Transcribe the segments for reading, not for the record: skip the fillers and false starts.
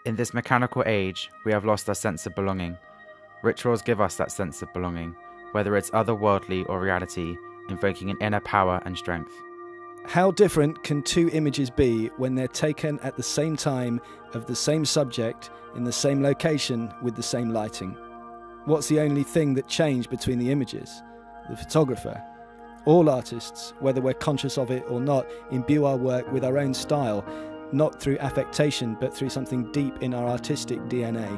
In this mechanical age, we have lost our sense of belonging. Rituals give us that sense of belonging, whether it's otherworldly or reality, invoking an inner power and strength. How different can two images be when they're taken at the same time of the same subject in the same location with the same lighting? What's the only thing that changed between the images? The photographer. All artists, whether we're conscious of it or not, imbue our work with our own style, not through affectation but through something deep in our artistic DNA.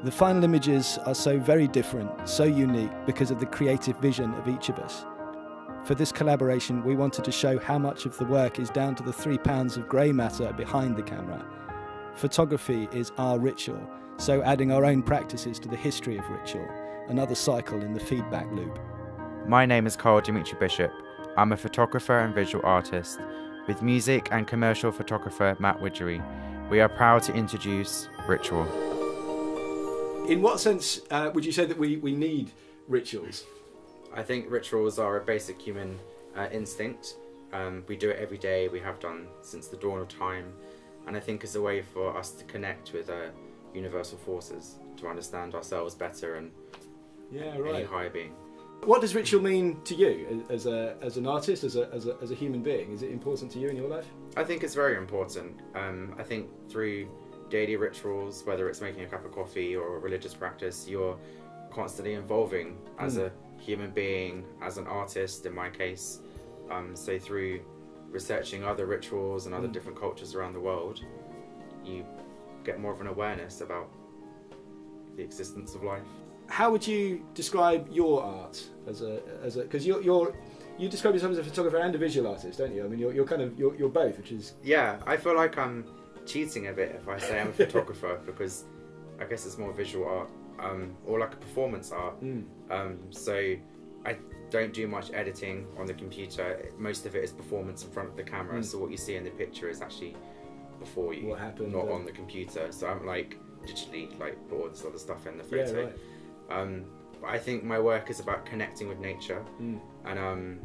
The final images are so very different, so unique because of the creative vision of each of us. For this collaboration, we wanted to show how much of the work is down to the 3 pounds of grey matter behind the camera. Photography is our ritual, so adding our own practices to the history of ritual, another cycle in the feedback loop. My name is Karl Dmitri Bishop. I'm a photographer and visual artist. With music and commercial photographer Matt Widgery, we are proud to introduce Ritual. In what sense would you say that we need rituals? I think rituals are a basic human instinct. We do it every day, we have done since the dawn of time, and I think it's a way for us to connect with universal forces, to understand ourselves better and any higher being. What does ritual mean to you as an artist, as a human being? Is it important to you in your life? I think it's very important. I think through daily rituals, whether it's making a cup of coffee or a religious practice, you're constantly evolving as a human being, as an artist in my case. So through researching other rituals and other different cultures around the world, you get more of an awareness about the existence of life. How would you describe your art because you describe yourself as a photographer and a visual artist, don't you? I mean, you're both, which is... Yeah, I feel like I'm cheating a bit if I say I'm a photographer because I guess it's more visual art, or like a performance art. So I don't do much editing on the computer. Most of it is performance in front of the camera. So what you see in the picture is actually before you, what happened, not on the computer. So I'm like digitally put all this other stuff in the photo. Yeah, right. But I think my work is about connecting with nature and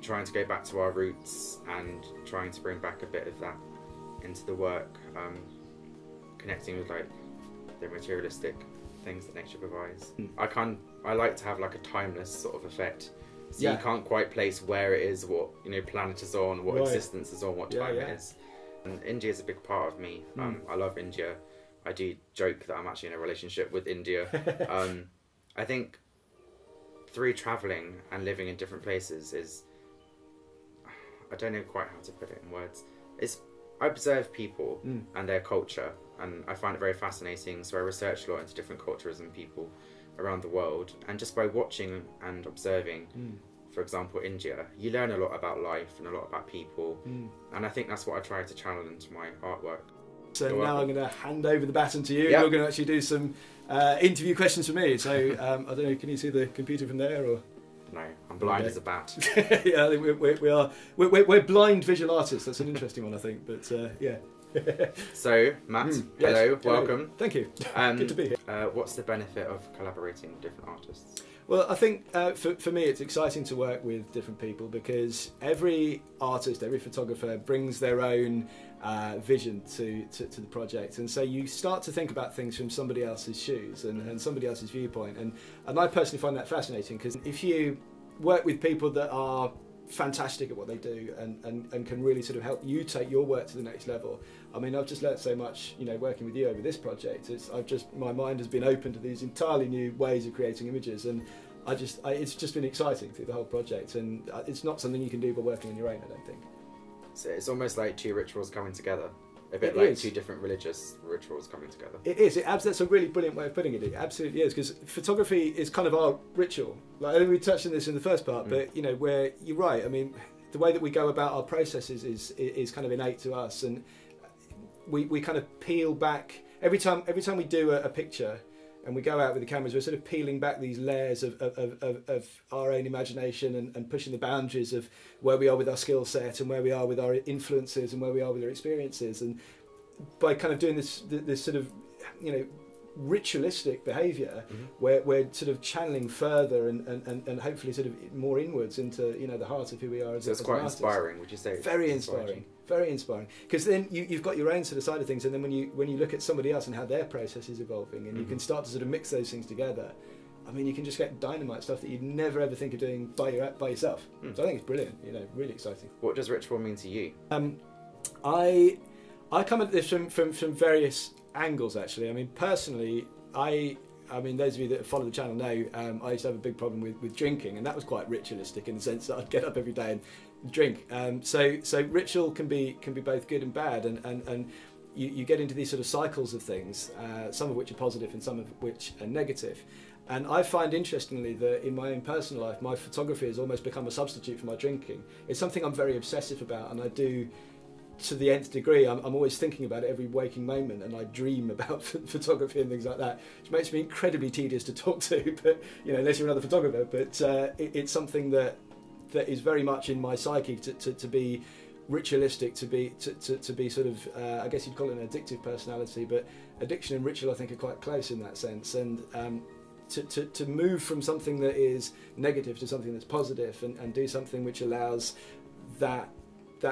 trying to go back to our roots and trying to bring back a bit of that into the work, connecting with like the materialistic things that nature provides. I like to have like a timeless sort of effect, so you can't quite place where it is, what planet is on, what existence is on, what time it is. And India is a big part of me. I love India. I do joke that I'm actually in a relationship with India. I think through travelling and living in different places is, I don't know quite how to put it in words, I observe people and their culture, and I find it very fascinating, so I research a lot into different cultures and people around the world, and just by watching and observing, for example India, you learn a lot about life and a lot about people, and I think that's what I try to channel into my artwork. So now I'm going to hand over the baton to you. Yep. You're going to actually do some interview questions for me. So I don't know, can you see the computer from there? Or? No, I'm blind as a bat. Yeah, I think we're blind visual artists. That's an interesting one, I think. But yeah. So Matt, hello, welcome. Thank you. Good to be here. What's the benefit of collaborating with different artists? Well, I think for me it's exciting to work with different people because every artist, every photographer brings their own vision to the project, and so you start to think about things from somebody else's shoes and somebody else's viewpoint, and I personally find that fascinating because if you work with people that are fantastic at what they do and can really sort of help you take your work to the next level. I mean, I've just learnt so much, working with you over this project. My mind has been open to these entirely new ways of creating images, and it's just been exciting through the whole project, and it's not something you can do by working on your own, I don't think. So it's almost like two rituals coming together. A bit like two different religious rituals coming together. It is. That's a really brilliant way of putting it. It absolutely is, because photography is kind of our ritual. Like, I think we touched on this in the first part, but where you're right. I mean, the way that we go about our processes is kind of innate to us, and we kind of peel back every time we do a picture. And we go out with the cameras, we're sort of peeling back these layers of our own imagination and pushing the boundaries of where we are with our skill set and where we are with our influences and where we are with our experiences. And by kind of doing this sort of, ritualistic behaviour where we're sort of channeling further and hopefully sort of more inwards into, you know, the heart of who we are as, so it's as quite an artist. inspiring, would you say? Very inspiring, very inspiring. Because then you've got your own sort of side of things, and then when you look at somebody else and how their process is evolving, and you can start to sort of mix those things together. I mean, you can just get dynamite stuff that you'd never ever think of doing by yourself. So I think it's brilliant, you know, really exciting. What does ritual mean to you? I come at this from various angles, actually. I mean, personally, I mean, those of you that follow the channel know I used to have a big problem with drinking, and that was quite ritualistic in the sense that I'd get up every day and drink. So ritual can be both good and bad, and you get into these sort of cycles of things, some of which are positive and some of which are negative. And I find, interestingly, that in my own personal life, my photography has almost become a substitute for my drinking. It's something I'm very obsessive about, and I do to the nth degree. I'm always thinking about it every waking moment, and I dream about photography and things like that, which makes me incredibly tedious to talk to, but, you know, unless you're another photographer. But it's something that is very much in my psyche to be ritualistic, to be sort of, I guess you'd call it an addictive personality, but addiction and ritual I think are quite close in that sense. And to move from something that is negative to something that's positive, and do something which allows that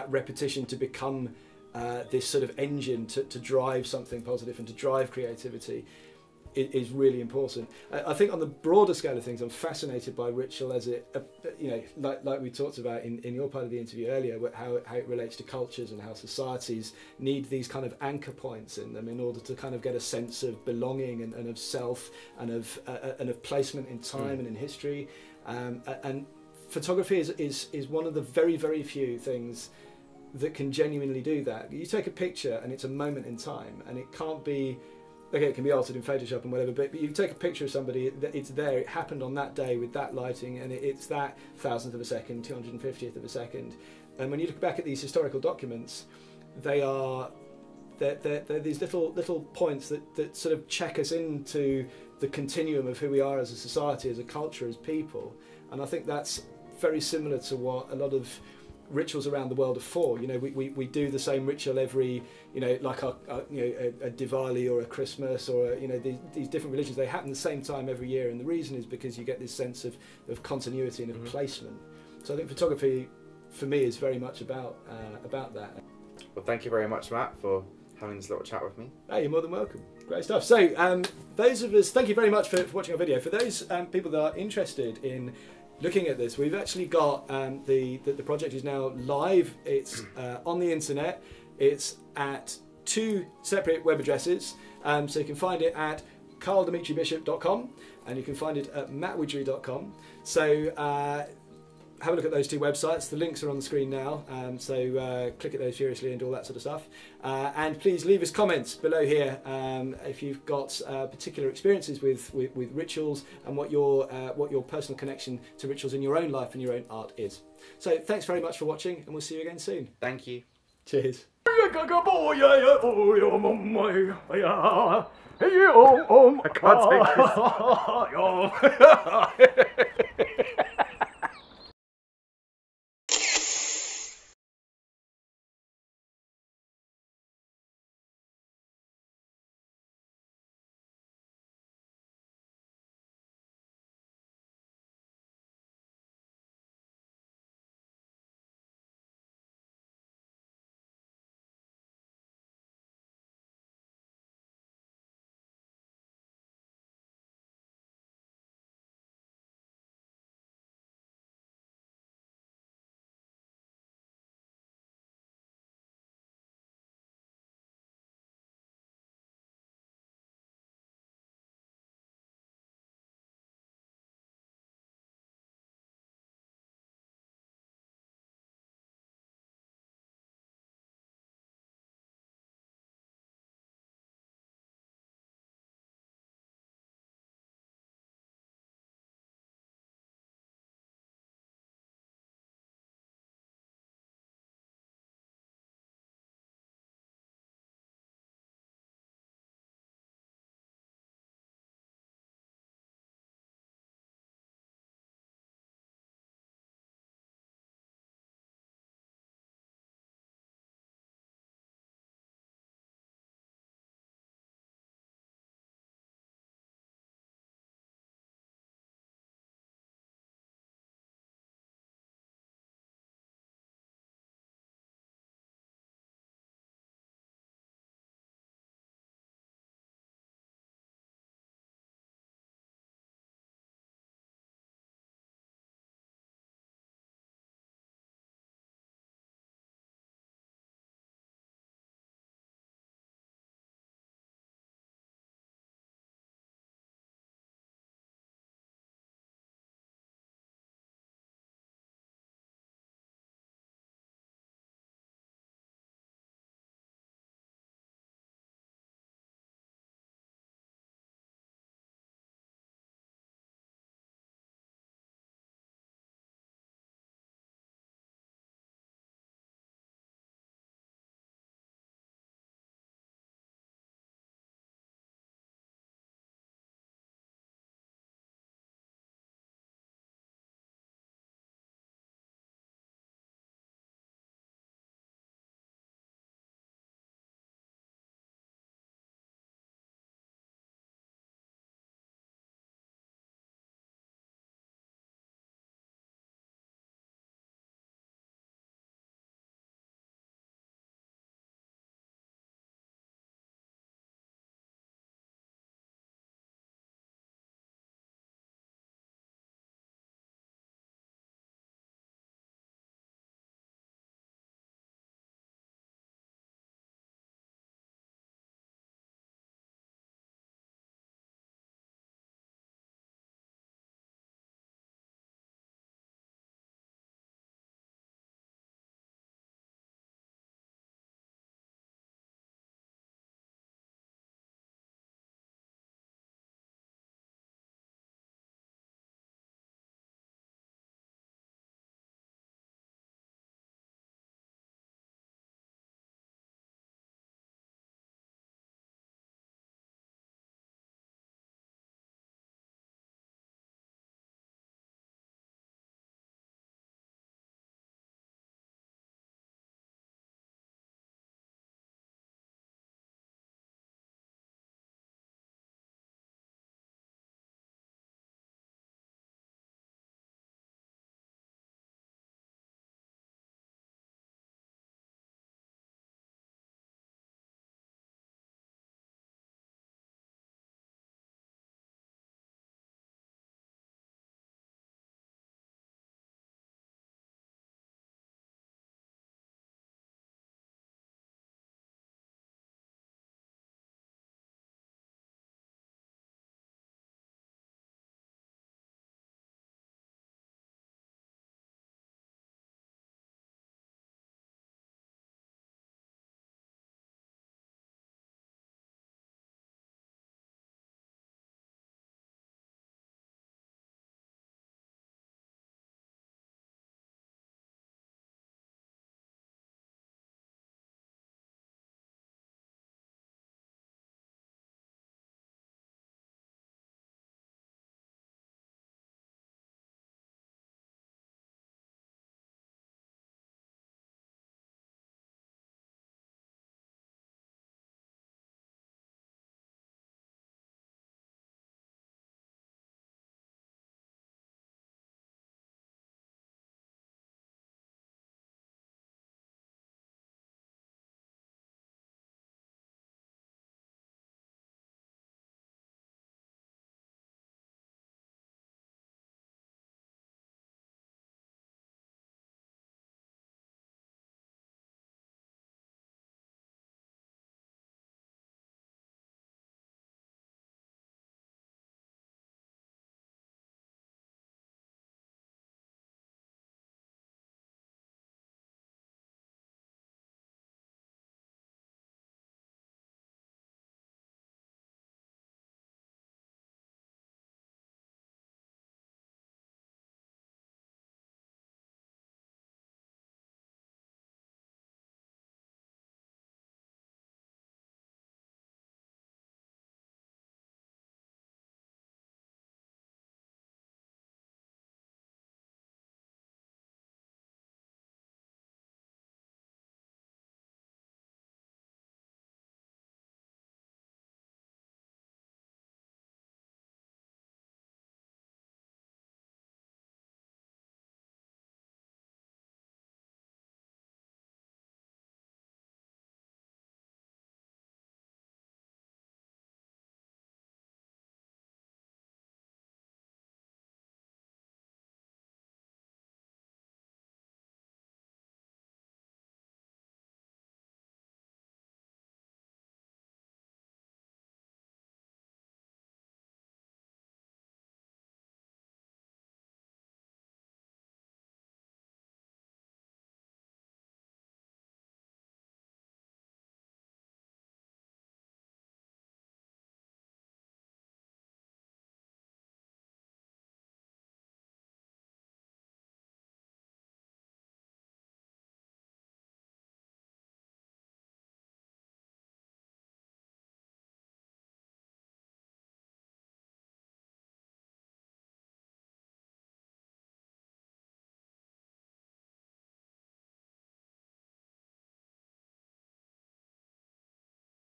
repetition to become this sort of engine to drive something positive and to drive creativity is really important. I think on the broader scale of things, I'm fascinated by ritual as it, you know, like we talked about in your part of the interview earlier, how it relates to cultures and how societies need these kind of anchor points in them in order to kind of get a sense of belonging and of self and of placement in time and in history. And photography is one of the very, very few things that can genuinely do that. You take a picture and it's a moment in time, and it can't be, okay, it can be altered in Photoshop and whatever, but you take a picture of somebody, it's there, it happened on that day with that lighting, and it's that 1,000th of a second, 250th of a second. And when you look back at these historical documents, they're these little points that sort of check us into the continuum of who we are as a society, as a culture, as people. And I think that's very similar to what a lot of rituals around the world are for. You know, we do the same ritual every, you know, like a Diwali or a Christmas or you know, these different religions, they happen at the same time every year, and the reason is because you get this sense of continuity and of placement. So I think photography for me is very much about that. Well, thank you very much, Matt, for having this little chat with me. Hey, you're more than welcome. Great stuff. So those of us, thank you very much for watching our video. For those people that are interested in looking at this, we've actually got the project is now live. It's on the internet. It's at 2 separate web addresses. So you can find it at karldmitribishop.com and you can find it at mattwidgery.com. So have a look at those 2 websites. The links are on the screen now, so click at those furiously and all that sort of stuff. And please leave us comments below here if you've got particular experiences with rituals and what your personal connection to rituals in your own life and your own art is. So thanks very much for watching, and we'll see you again soon. Thank you. Cheers. I can't take this.